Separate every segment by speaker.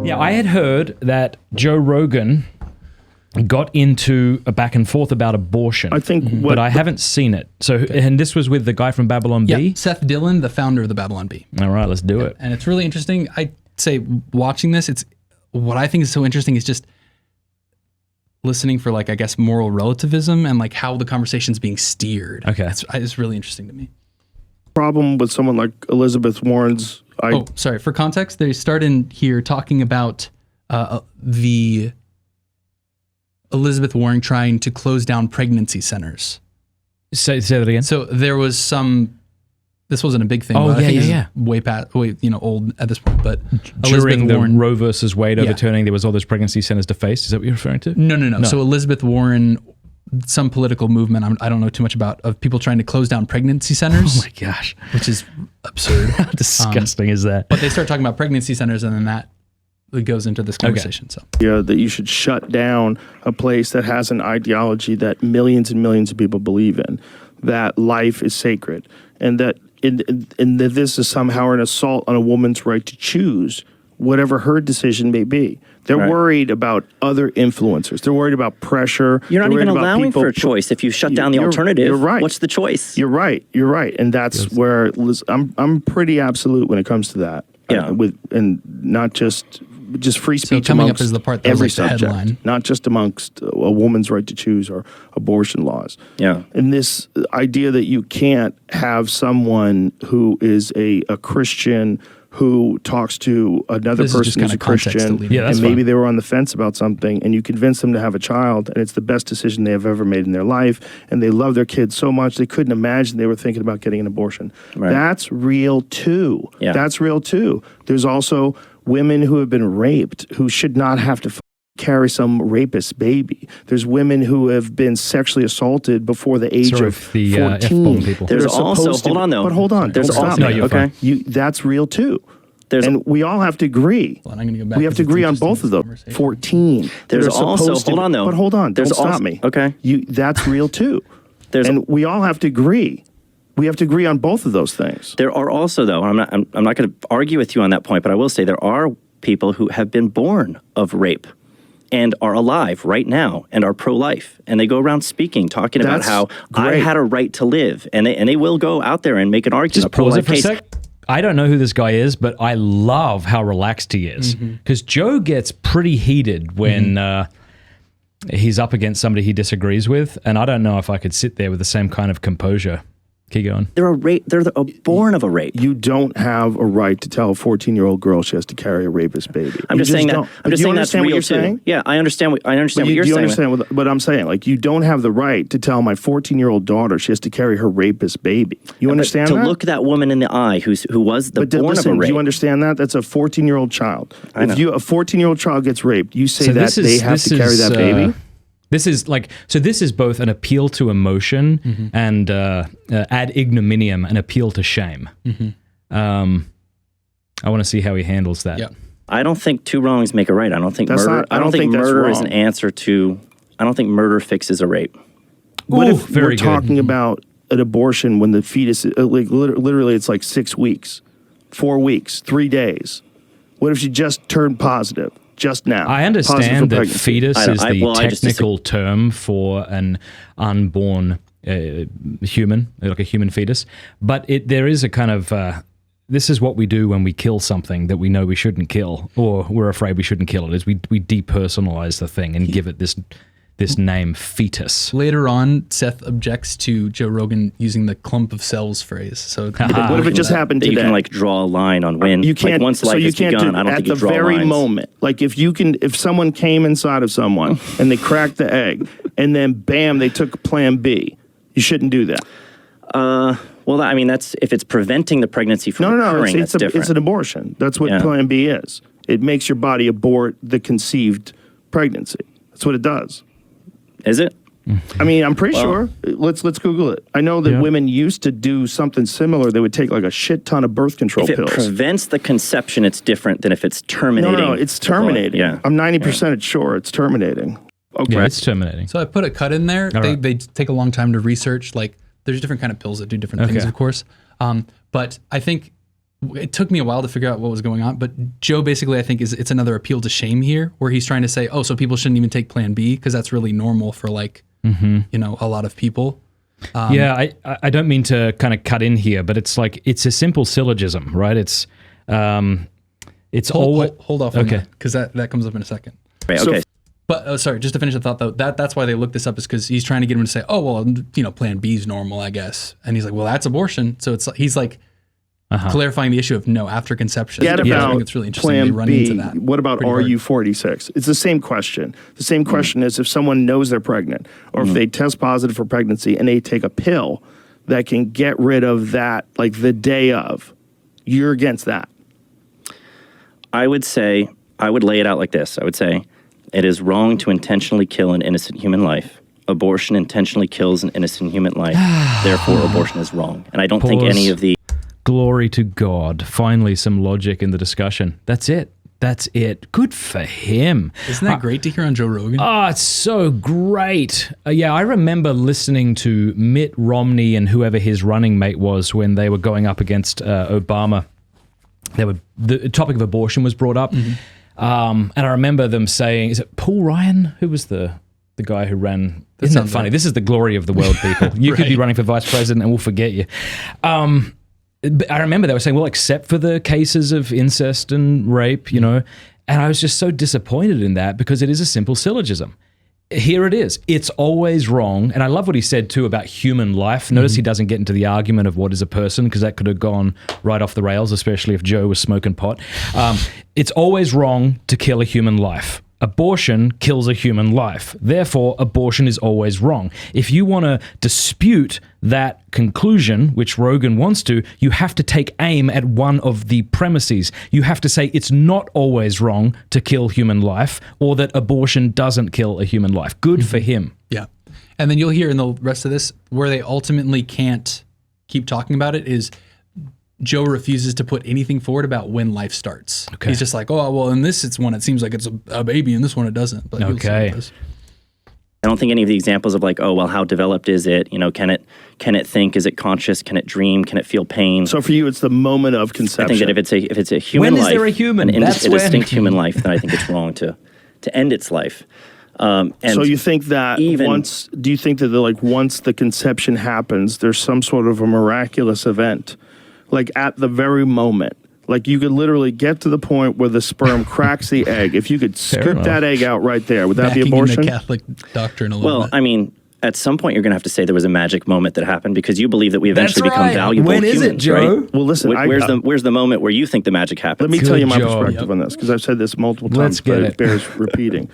Speaker 1: Yeah, I had heard that Joe Rogan got into a back and forth about abortion.
Speaker 2: I think,
Speaker 1: but I haven't seen it. So, and this was with the guy from Babylon
Speaker 3: Yeah,
Speaker 1: Bee?
Speaker 3: Seth Dillon, the founder of the Babylon Bee.
Speaker 1: All right, let's do it.
Speaker 3: And it's really interesting. I'd say watching this, it's what I think is so interesting is just listening for, like, I guess, moral relativism and like how the conversation's being steered.
Speaker 1: Okay.
Speaker 3: It's really interesting to me.
Speaker 2: problem with someone like Elizabeth Warren's...
Speaker 3: sorry. For context, they start in here talking about the Elizabeth Warren trying to close down pregnancy centers.
Speaker 1: Say that again.
Speaker 3: So there was some... This wasn't a big thing.
Speaker 1: Oh,
Speaker 3: but I think
Speaker 1: yeah.
Speaker 3: it's way old at this point. But
Speaker 1: During
Speaker 3: Elizabeth
Speaker 1: the
Speaker 3: Warren,
Speaker 1: Roe versus Wade overturning, there was all those pregnancy centers defaced. Is that what you're referring to?
Speaker 3: No. So Elizabeth Warren, some political movement, I don't know too much about, of people trying to close down pregnancy centers.
Speaker 1: Oh my gosh.
Speaker 3: Which is absurd.
Speaker 1: How disgusting is that?
Speaker 3: But they start talking about pregnancy centers, and then that goes into this conversation. So
Speaker 2: yeah, that you should shut down a place that has an ideology that millions and millions of people believe in, that life is sacred, and that that this is somehow an assault on a woman's right to choose whatever her decision may be. They're worried about other influencers. They're worried about pressure.
Speaker 4: You're not
Speaker 2: They're
Speaker 4: even
Speaker 2: worried about
Speaker 4: allowing for a choice. If you shut down the alternative,
Speaker 2: you're right.
Speaker 4: What's the choice?
Speaker 2: You're right. And that's where I'm pretty absolute when it comes to that.
Speaker 4: Yeah.
Speaker 2: And not just free speech
Speaker 3: coming
Speaker 2: amongst
Speaker 3: up is the part that was
Speaker 2: every
Speaker 3: like the
Speaker 2: subject,
Speaker 3: headline.
Speaker 2: not just amongst a woman's right to choose or abortion laws.
Speaker 4: Yeah.
Speaker 2: And this idea that you can't have someone who is a Christian who talks to another
Speaker 3: This is just
Speaker 2: person who's
Speaker 3: kinda
Speaker 2: a
Speaker 3: context
Speaker 2: Christian,
Speaker 3: deleting.
Speaker 1: Yeah, that's
Speaker 2: and maybe
Speaker 1: fine.
Speaker 2: they were on the fence about something, and you convince them to have a child, and it's the best decision they have ever made in their life, and they love their kids so much they couldn't imagine they were thinking about getting an abortion.
Speaker 4: Right.
Speaker 2: That's real too.
Speaker 4: Yeah.
Speaker 2: That's real too. There's also women who have been raped who should not have to carry some rapist baby. There's women who have been sexually assaulted before the age
Speaker 1: Sorry
Speaker 2: of
Speaker 1: if the
Speaker 2: 14.
Speaker 1: F-bomb people.
Speaker 4: There's
Speaker 2: They're
Speaker 4: also,
Speaker 2: supposed to-
Speaker 4: hold on though.
Speaker 2: But hold on.
Speaker 4: There's
Speaker 2: don't stop
Speaker 4: also,
Speaker 2: me.
Speaker 1: No, you're
Speaker 4: okay.
Speaker 2: That's real too.
Speaker 4: There's
Speaker 2: And we all have to agree.
Speaker 3: I'm gonna go back
Speaker 2: We have to agree on both of them. 14.
Speaker 4: There's
Speaker 2: They're
Speaker 4: also,
Speaker 2: supposed to
Speaker 4: hold
Speaker 2: be-
Speaker 4: on though.
Speaker 2: But hold on.
Speaker 4: There's
Speaker 2: Don't stop
Speaker 4: also,
Speaker 2: me.
Speaker 4: Okay.
Speaker 2: That's real too.
Speaker 4: There's
Speaker 2: And we all have to agree. We have to agree on both of those things.
Speaker 4: There are also, though, I'm not going to argue with you on that point, but I will say there are people who have been born of rape and are alive right now and are pro-life, and they go around speaking, talking about
Speaker 2: That's
Speaker 4: how I
Speaker 2: great.
Speaker 4: had a right to live, and they will go out there and make an argument.
Speaker 1: Just pause it for a
Speaker 4: case.
Speaker 1: sec. I don't know who this guy is, but I love how relaxed he is. Because Joe gets pretty heated when he's up against somebody he disagrees with, and I don't know if I could sit there with the same kind of composure. Keep going.
Speaker 4: They're born of a rape.
Speaker 2: You don't have a right to tell a 14-year-old girl she has to carry a rapist baby.
Speaker 4: I'm
Speaker 2: You
Speaker 4: just saying that.
Speaker 2: don't.
Speaker 4: I'm
Speaker 2: But
Speaker 4: just
Speaker 2: do you
Speaker 4: saying that's
Speaker 2: understand what
Speaker 4: real
Speaker 2: you're
Speaker 4: too.
Speaker 2: saying?
Speaker 4: Yeah, I understand what you're
Speaker 2: Do
Speaker 4: saying.
Speaker 2: you understand what I'm saying? Like, you don't have the right to tell my 14-year-old daughter she has to carry her rapist baby. You understand
Speaker 4: to
Speaker 2: that?
Speaker 4: look that woman in the eye who was the born
Speaker 2: listen,
Speaker 4: of a rape.
Speaker 2: do you understand that? That's a 14-year-old child.
Speaker 4: I know.
Speaker 2: If a 14-year-old child gets raped, you say
Speaker 1: So
Speaker 2: that
Speaker 1: this is-
Speaker 2: they have
Speaker 1: this
Speaker 2: to carry
Speaker 1: is,
Speaker 2: that baby?
Speaker 1: This is both an appeal to emotion and ad ignominium, an appeal to shame. I want to see how he handles that.
Speaker 3: Yeah.
Speaker 4: I don't think two wrongs make a right. I don't think
Speaker 2: That's
Speaker 4: murder.
Speaker 2: not-
Speaker 4: I don't think
Speaker 2: that's
Speaker 4: murder is
Speaker 2: wrong.
Speaker 4: an answer to. I don't think murder fixes a rape.
Speaker 2: What
Speaker 1: Ooh,
Speaker 2: if
Speaker 1: very
Speaker 2: we're
Speaker 1: good.
Speaker 2: talking about an abortion when the fetus, literally it's like 6 weeks, 4 weeks, 3 days? What if she just turned positive just now?
Speaker 1: I
Speaker 2: Positive for
Speaker 1: understand that
Speaker 2: pregnancy.
Speaker 1: fetus
Speaker 4: I don't-
Speaker 1: is
Speaker 4: I-
Speaker 1: the
Speaker 4: well, I just
Speaker 1: technical term for an unborn human, like a human fetus, but there is a kind of this is what we do when we kill something that we know we shouldn't kill, or we're afraid we shouldn't kill it. Is we depersonalize the thing and give it this name, fetus.
Speaker 3: Later on, Seth objects to Joe Rogan using the clump of cells phrase. So
Speaker 2: What if it just happened
Speaker 4: That
Speaker 2: today?
Speaker 4: you can like draw a line on when.
Speaker 2: You can't.
Speaker 4: Like, once life
Speaker 2: so you
Speaker 4: has
Speaker 2: can't
Speaker 4: begun,
Speaker 2: do
Speaker 4: I don't
Speaker 2: at
Speaker 4: think
Speaker 2: the
Speaker 4: you draw
Speaker 2: very
Speaker 4: lines.
Speaker 2: moment. Like if someone came inside of someone and they cracked the egg, and then bam, they took Plan B. You shouldn't do that.
Speaker 4: Well, I mean, that's if it's preventing the pregnancy from
Speaker 2: No.
Speaker 4: occurring.
Speaker 2: It's
Speaker 4: that's different.
Speaker 2: an abortion. That's what
Speaker 4: Yeah.
Speaker 2: Plan B is. It makes your body abort the conceived pregnancy. That's what it does.
Speaker 4: Is it?
Speaker 2: I mean, I'm pretty sure. Let's Google it. I know that women used to do something similar. They would take like a shit ton of birth control
Speaker 4: If it
Speaker 2: pills.
Speaker 4: prevents the conception, it's different than if it's terminating.
Speaker 2: No, it's terminating.
Speaker 4: Yeah.
Speaker 2: I'm 90% sure it's terminating. Okay.
Speaker 1: Yeah, it's terminating.
Speaker 3: So I put a cut in there.
Speaker 1: right.
Speaker 3: They take a long time to research. Like, there's different kind of pills that do different things,
Speaker 1: Okay.
Speaker 3: of course. But I think it took me a while to figure out what was going on, but Joe basically, I think, it's another appeal to shame here, where he's trying to say, oh, so people shouldn't even take Plan B because that's really normal for like, you know, a lot of people.
Speaker 1: I don't mean to kind of cut in here, but it's like, it's a simple syllogism, right? It's always...
Speaker 3: Hold off on that, because that comes up in a second.
Speaker 4: Right, okay.
Speaker 3: But sorry, just to finish the thought though, that's why they looked this up, is because he's trying to get him to say, oh, well, you know, Plan B is normal, I guess. And he's like, well, that's abortion. So he's like clarifying the issue of no, after conception.
Speaker 2: I think
Speaker 3: it's really interesting
Speaker 2: Plan
Speaker 3: they run
Speaker 2: B.
Speaker 3: into that.
Speaker 2: What about RU46? It's the same question. The same question is if someone knows they're pregnant, or if they test positive for pregnancy and they take a pill that can get rid of that, like the day of, you're against that.
Speaker 4: I would lay it out like this. I would say it is wrong to intentionally kill an innocent human life. Abortion intentionally kills an innocent human life. Therefore, abortion is wrong. And I don't think any of the...
Speaker 1: Glory to God. Finally, some logic in the discussion. That's it. That's it. Good for him.
Speaker 3: Isn't that great to hear on Joe Rogan?
Speaker 1: Oh, it's so great. Yeah, I remember listening to Mitt Romney and whoever his running mate was when they were going up against Obama. The topic of abortion was brought up. And I remember them saying, is it Paul Ryan? Who was the guy who ran? Isn't that funny? Right. This is the glory of the world, people. You could be running for vice president and we'll forget you. I remember they were saying, well, except for the cases of incest and rape, you know, and I was just so disappointed in that because it is a simple syllogism. Here it is. It's always wrong. And I love what he said too about human life. Notice he doesn't get into the argument of what is a person, because that could have gone right off the rails, especially if Joe was smoking pot. It's always wrong to kill a human life. Abortion kills a human life. Therefore, abortion is always wrong. If you want to dispute that conclusion, which Rogan wants to, you have to take aim at one of the premises. You have to say it's not always wrong to kill human life, or that abortion doesn't kill a human life. Good for him.
Speaker 3: Yeah. And then you'll hear in the rest of this, where they ultimately can't keep talking about it, is Joe refuses to put anything forward about when life starts. Okay. He's just like, oh, well, in this one, it seems like it's a baby, and this one, it doesn't. But
Speaker 1: okay.
Speaker 4: I don't think any of the examples of like, oh, well, how developed is it? You know, can it think? Is it conscious? Can it dream? Can it feel pain?
Speaker 2: So for you, it's the moment of conception.
Speaker 4: I think that if it's a human life,
Speaker 1: when is there a human?
Speaker 4: a distinct human life, then I think it's wrong to end its life. And
Speaker 2: so you think that do you think that once the conception happens, there's some sort of a miraculous event? Like at the very moment, like you could literally get to the point where the sperm cracks the egg. If you could scoop that egg out right there, would that be abortion?
Speaker 3: In the Catholic doctrine a little bit.
Speaker 4: I mean, at some point you're going to have to say there was a magic moment that happened, because you believe that we eventually become valuable humans.
Speaker 1: When is it, Joe?
Speaker 4: Right?
Speaker 2: Well, listen,
Speaker 4: where's the moment where you think the magic happens?
Speaker 2: Let me tell you my perspective on this, because I've said this multiple times, but it bears repeating.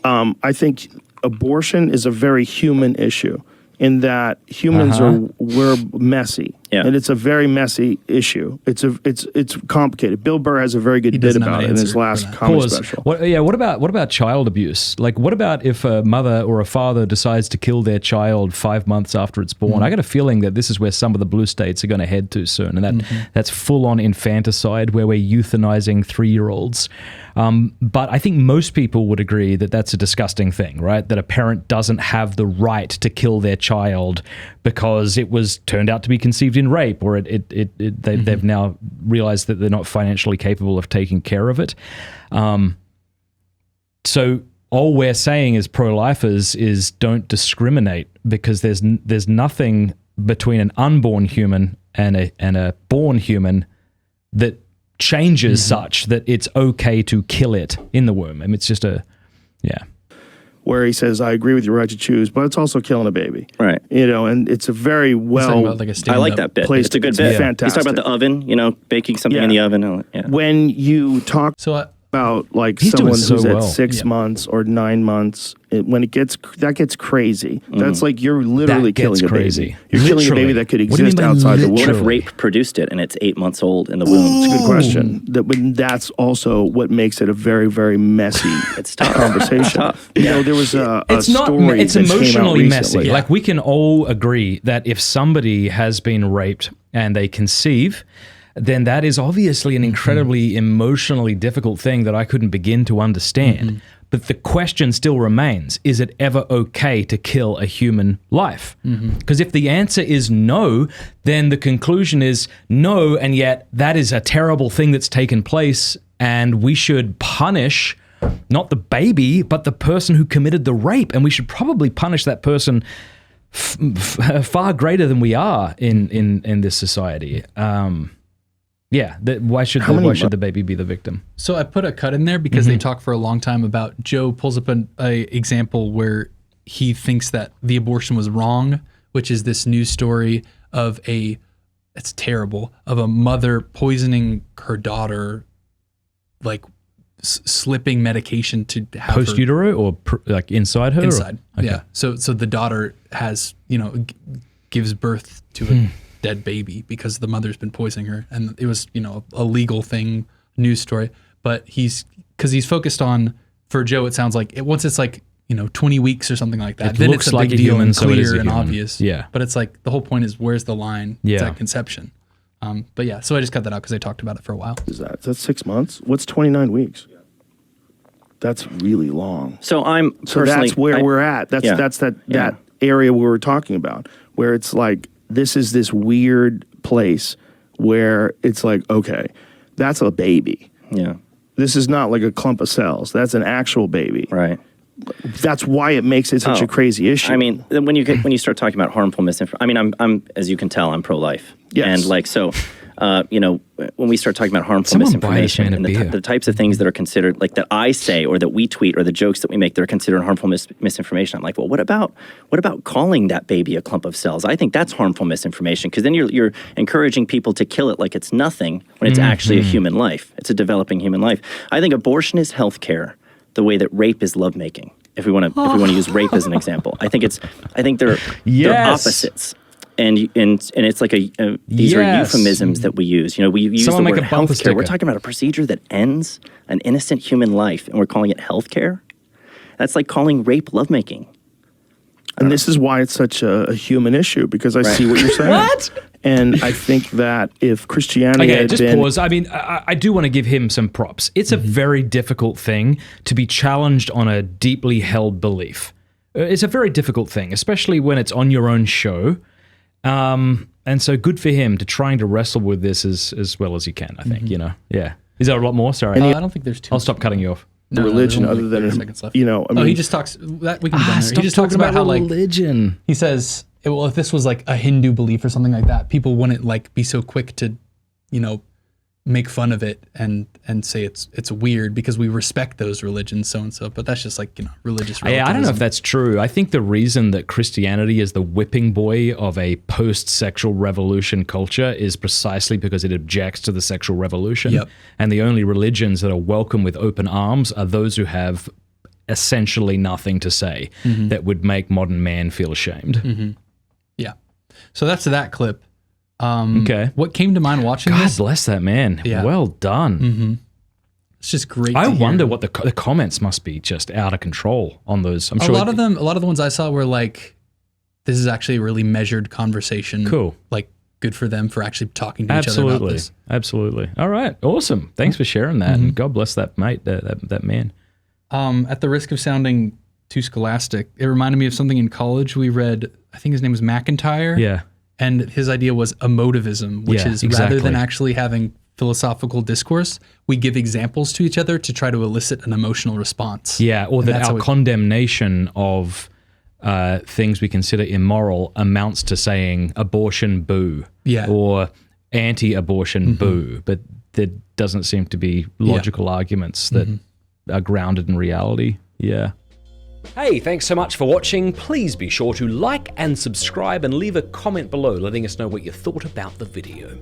Speaker 2: I think abortion is a very human issue, in that humans we're messy, and it's a very messy issue. It's complicated. Bill Burr has a very good bit about it in his last comedy special.
Speaker 1: What about child abuse? Like, what about if a mother or a father decides to kill their child 5 months after it's born? I got a feeling that this is where some of the blue states are going to head to soon, and that's full on infanticide, where we're euthanizing 3-year-olds. But I think most people would agree that that's a disgusting thing, right? That a parent doesn't have the right to kill their child because it was turned out to be conceived in rape, or they've now realized that they're not financially capable of taking care of it. So all we're saying as pro-lifers is don't discriminate, because there's nothing between an unborn human and a born human that changes such that it's okay to kill it in the womb. I mean, it's just
Speaker 2: where he says, I agree with your right to choose, but it's also killing a baby.
Speaker 4: Right.
Speaker 2: You know, and it's a very
Speaker 4: I like that bit. It's a good bit.
Speaker 2: Fantastic.
Speaker 4: He's talking about the oven, you know, baking something in the oven.
Speaker 2: When you talk about like someone who's at 6 months or 9 months, when that gets crazy. That's like you're literally killing a baby. You're killing a baby that could exist outside the womb.
Speaker 4: What if rape produced it and it's 8 months old in the womb?
Speaker 2: It's a good question. That's also what makes it a very, very messy conversation.
Speaker 4: It's tough.
Speaker 2: You know, there was a story
Speaker 1: it's
Speaker 2: that came out
Speaker 1: emotionally
Speaker 2: recently.
Speaker 1: messy. Like, we can all agree that if somebody has been raped and they conceive, then that is obviously an incredibly emotionally difficult thing that I couldn't begin to understand. But the question still remains, is it ever okay to kill a human life? Because if the answer is no, then the conclusion is no, and yet that is a terrible thing that's taken place, and we should punish not the baby, but the person who committed the rape, and we should probably punish that person far greater than we are in this society. Why should the baby be the victim?
Speaker 3: So I put a cut in there because they talk for a long time about, Joe pulls up an example where he thinks that the abortion was wrong, which is this news story of it's terrible, of a mother poisoning her daughter, like slipping medication to have
Speaker 1: post utero or like inside her?
Speaker 3: Inside,
Speaker 1: Okay.
Speaker 3: yeah. So the daughter has, gives birth to a dead baby because the mother's been poisoning her, and it was a legal thing, news story. But he's focused on, for Joe, it sounds like once it's like 20 weeks or something like that,
Speaker 1: It
Speaker 3: then
Speaker 1: looks
Speaker 3: it's a
Speaker 1: like
Speaker 3: big
Speaker 1: a
Speaker 3: deal
Speaker 1: human,
Speaker 3: and
Speaker 1: so it is
Speaker 3: clear
Speaker 1: a
Speaker 3: and
Speaker 1: human.
Speaker 3: obvious.
Speaker 1: Yeah.
Speaker 3: But it's like the whole point is, where's the line?
Speaker 1: Yeah.
Speaker 3: It's at conception. But yeah, so I just cut that out because I talked about it for a while.
Speaker 2: That's 6 months. What's 29 weeks? That's really long.
Speaker 4: So
Speaker 2: that's where we're at. That's that area we were talking about, where it's like this is this weird place where it's like, okay, that's a baby.
Speaker 4: Yeah.
Speaker 2: This is not like a clump of cells. That's an actual baby.
Speaker 4: Right.
Speaker 2: That's why it makes it such a crazy issue.
Speaker 4: I mean, when you start talking about harmful misinformation, I mean, I'm as you can tell, I'm pro-life.
Speaker 2: Yes.
Speaker 4: And like so, when we start talking about harmful
Speaker 1: Someone buy this
Speaker 4: misinformation
Speaker 1: man a
Speaker 4: and
Speaker 1: beer.
Speaker 4: the types of things that are considered, like that I say or that we tweet or the jokes that we make that are considered harmful misinformation, I'm like, well, what about calling that baby a clump of cells? I think that's harmful misinformation, because then you're encouraging people to kill it like it's nothing when it's actually a human life. It's a developing human life. I think abortion is healthcare the way that rape is lovemaking. If we want to use rape as an example, I think they're opposites. And it's like these are euphemisms that we use. We use
Speaker 1: Someone
Speaker 4: the
Speaker 1: make
Speaker 4: word
Speaker 1: a bumper
Speaker 4: healthcare.
Speaker 1: sticker.
Speaker 4: We're talking about a procedure that ends an innocent human life, and we're calling it healthcare. That's like calling rape lovemaking.
Speaker 2: and this is why it's such a human issue, because I see what you're saying.
Speaker 1: What?
Speaker 2: And I think that if Christianity
Speaker 1: Okay,
Speaker 2: had
Speaker 1: just
Speaker 2: been...
Speaker 1: pause. I mean, I do want to give him some props. It's a very difficult thing to be challenged on a deeply held belief. It's a very difficult thing, especially when it's on your own show. And so good for him to trying to wrestle with this as well as he can, I think, Yeah. Is there a lot more? Sorry.
Speaker 3: I don't think there's too
Speaker 1: I'll
Speaker 3: much.
Speaker 1: stop cutting you off.
Speaker 2: religion
Speaker 3: there's
Speaker 2: other
Speaker 3: only
Speaker 2: than,
Speaker 3: 30 seconds left.
Speaker 2: I mean...
Speaker 3: he just talks, that we can be done there. He
Speaker 1: Stop
Speaker 3: just talks
Speaker 1: talking
Speaker 3: about how like,
Speaker 1: religion.
Speaker 3: he says, well, if this was like a Hindu belief or something like that, people wouldn't like be so quick to, make fun of it and say it's weird because we respect those religions, so and so. But that's just like religious relativism.
Speaker 1: Yeah, I don't know if that's true. I think the reason that Christianity is the whipping boy of a post-sexual revolution culture is precisely because it objects to the sexual revolution.
Speaker 3: Yep.
Speaker 1: And the only religions that are welcome with open arms are those who have essentially nothing to say that would make modern man feel ashamed.
Speaker 3: Yeah. So that's that clip.
Speaker 1: Okay.
Speaker 3: What came to mind watching
Speaker 1: God
Speaker 3: this?
Speaker 1: bless that man.
Speaker 3: Yeah.
Speaker 1: Well done.
Speaker 3: It's just great.
Speaker 1: I
Speaker 3: to hear.
Speaker 1: wonder what the comments must be just out of control on those. I'm
Speaker 3: A
Speaker 1: sure
Speaker 3: lot of the ones I saw were like, this is actually a really measured conversation.
Speaker 1: Cool.
Speaker 3: Like, good for them for actually talking to each other about this.
Speaker 1: Absolutely. All right. Awesome. Thanks for sharing that. And God bless that mate, that man.
Speaker 3: At the risk of sounding too scholastic, it reminded me of something in college we read. I think his name was McIntyre.
Speaker 1: Yeah.
Speaker 3: And his idea was emotivism, which
Speaker 1: Yeah,
Speaker 3: is
Speaker 1: exactly.
Speaker 3: rather than actually having philosophical discourse, we give examples to each other to try to elicit an emotional response.
Speaker 1: Yeah, or
Speaker 3: And
Speaker 1: that
Speaker 3: that's
Speaker 1: our
Speaker 3: how we-
Speaker 1: condemnation of things we consider immoral amounts to saying abortion boo,
Speaker 3: Yeah.
Speaker 1: or anti-abortion boo, but there doesn't seem to be logical arguments that are grounded in reality. Yeah. Hey, thanks so much for watching. Please be sure to like and subscribe and leave a comment below letting us know what you thought about the video.